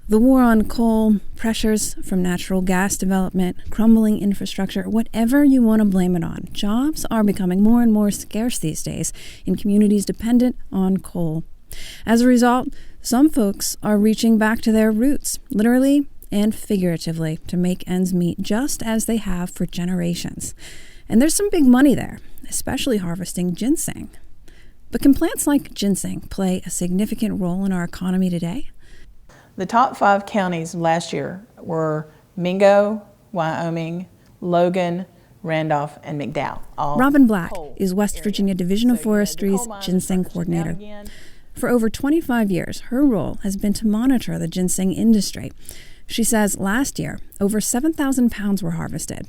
The war on coal, pressures from natural gas development, crumbling infrastructure, whatever you want to blame it on, jobs are becoming more and more scarce these days in communities dependent on coal. As a result, some folks are reaching back to their roots, literally and figuratively, to make ends meet, just as they have for generations. And there's some big money there, especially harvesting ginseng. But can plants like ginseng play a significant role in our economy today? The top 5 counties last year were Mingo, Wyoming, Logan, Randolph, and McDowell. Robin Black is West Virginia Division of Forestry's ginseng coordinator. For over 25 years, her role has been to monitor the ginseng industry. She says last year, over 7,000 pounds were harvested.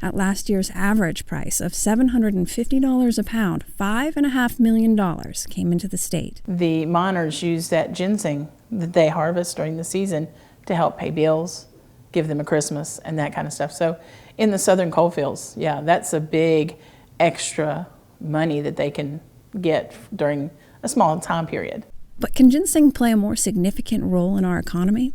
At last year's average price of $750 a pound, $5.5 million came into the state. The miners use that ginseng that they harvest during the season to help pay bills, give them a Christmas, and that kind of stuff. So in the southern coal fields, yeah, that's a big extra money that they can get during a small time period. But can ginseng play a more significant role in our economy?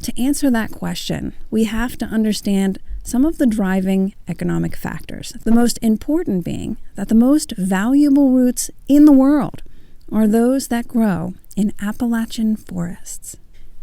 To answer that question, we have to understand some of the driving economic factors, the most important being that the most valuable roots in the world are those that grow in Appalachian forests.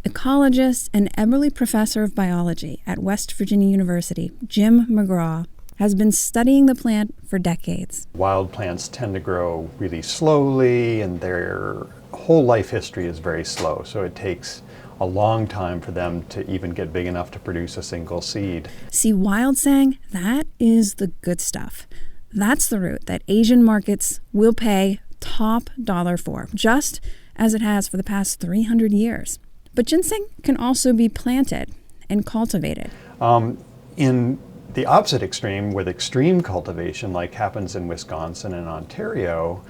Ecologist and Eberly Professor of Biology at West Virginia University, Jim McGraw, has been studying the plant for decades. Wild plants tend to grow really slowly, and their whole life history is very slow, so it takes a long time for them to even get big enough to produce a single seed. See, wild sang, that is the good stuff. That's the root that Asian markets will pay top dollar for, just as it has for the past 300 years. But ginseng can also be planted and cultivated. In the opposite extreme, with extreme cultivation, like happens in Wisconsin and Ontario,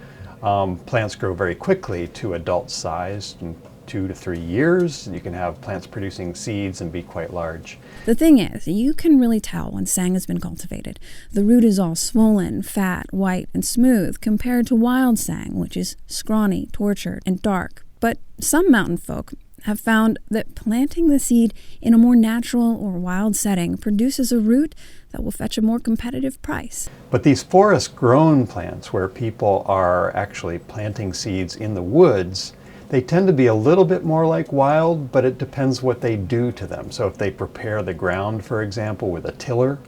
plants grow very quickly to adult size. In 2 to 3 years, you can have plants producing seeds and be quite large. The thing is, you can really tell when sang has been cultivated. The root is all swollen, fat, white, and smooth, compared to wild sang, which is scrawny, tortured, and dark. But some mountain folk have found that planting the seed in a more natural or wild setting produces a root that will fetch a more competitive price. But these forest-grown plants, where people are actually planting seeds in the woods, they tend to be a little bit more like wild, but it depends what they do to them. So if they prepare the ground, for example, with a tiller,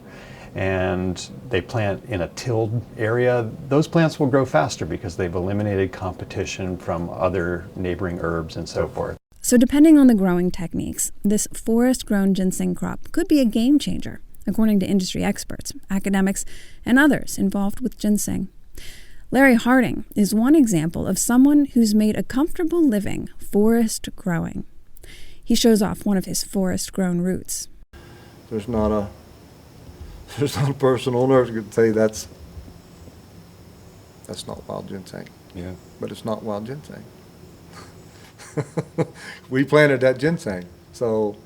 and they plant in a tilled area, those plants will grow faster because they've eliminated competition from other neighboring herbs and so forth. So depending on the growing techniques, this forest-grown ginseng crop could be a game changer, according to industry experts, academics, and others involved with ginseng. Larry Harding is one example of someone who's made a comfortable living forest growing. He shows off one of his forest-grown roots. There's not a person on earth who could say that's not wild ginseng. Yeah. But it's not wild ginseng. We planted that ginseng. So,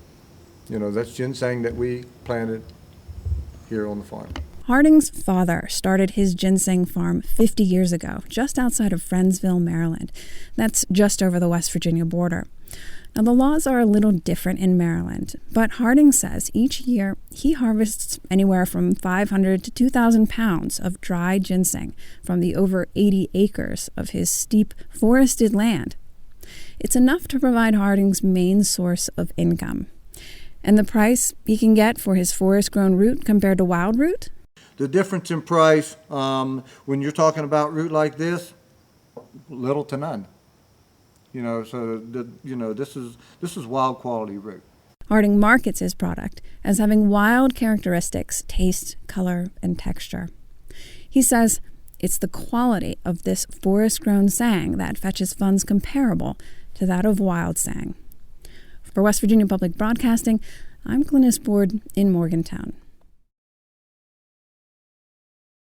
that's ginseng that we planted here on the farm. Harding's father started his ginseng farm 50 years ago, just outside of Friendsville, Maryland. That's just over the West Virginia border. Now, the laws are a little different in Maryland, but Harding says each year he harvests anywhere from 500 to 2,000 pounds of dry ginseng from the over 80 acres of his steep forested land. It's enough to provide Harding's main source of income. And the price he can get for his forest-grown root compared to wild root? The difference in price, when you're talking about root like this, little to none. This is wild quality root. Harding markets his product as having wild characteristics, taste, color, and texture. He says it's the quality of this forest-grown sang that fetches funds comparable to that of wild sang. For West Virginia Public Broadcasting, I'm Glynis Board in Morgantown.